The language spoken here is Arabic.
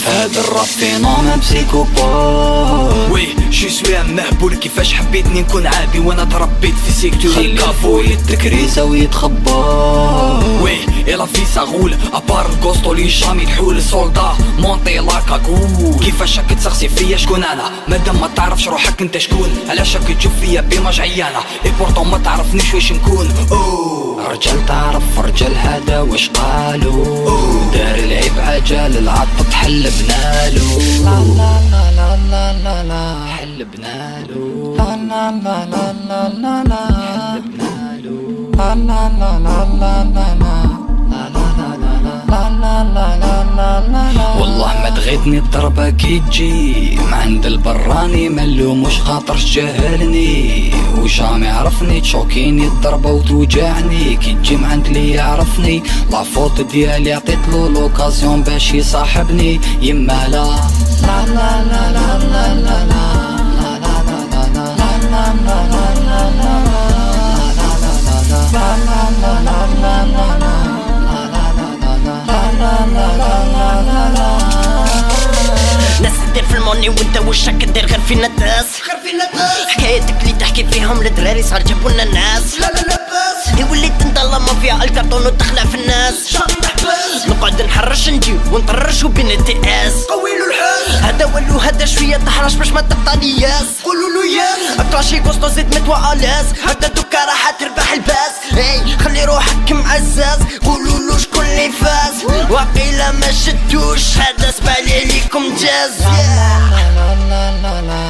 هذا الراب فينومين بسيكوبات. وي شي سوي مهبول كيفاش حبيتني نكون عابي وانا تربيت في سيكتوري الكافو يتكريسة ويتخبى. وي إلا في ساغول ابار الكوستو لي جامي تحول السولدا مونطي لاكاكول. كيفاش راك تسقسي فيا شكون انا مادام ما تعرفش روحك انت شكون؟ علاش راك تشوف فيا بيماج عيانة اي بورطون ما تعرفنيش واش نكون؟ رجال تعرف رجال هذا واش قالوا؟ دار العيب عجال العط تحل بنالو. لا لا لا لا لا لا حل بنالو. لا لا لا لا لا لا حل بنالو. لا لا لا لا لا لا والله ما تغيتني الضربة كي تجي ما عند البراني ملوم مش خاطر جهلني وشام يعرفني تشوكيني الضربة وتوجعني كي تجي ما عند لي يعرفني لا فوت ديالي عطيت له لوكازيون باش يصاحبني يما لا لا لا لا لا لا لا ناس تدير في الموني وانت وشك دير غير فينا الداس. حكايتك اللي تحكي فيهم الدراري صار جابولنا الناس. لا لا لا باس هي وليت نضل ما فيها الكرتون وتخلع في الناس. نقعد نحرش نجي ونطرش وبين التئاس قويلو الحاس. هذا ولو هذا شوية تحرش باش ما تقطع لي ياس. قولولو ياس اكلاشي كوستو زيد متوقع لاس. هكدا دوكا راح تربح الباس. اي خلي روحك معزاز قولولو شكون اللي فاز. وقيلا ما شدوش هذا سبالي ليكم جاز. لا لا لا لا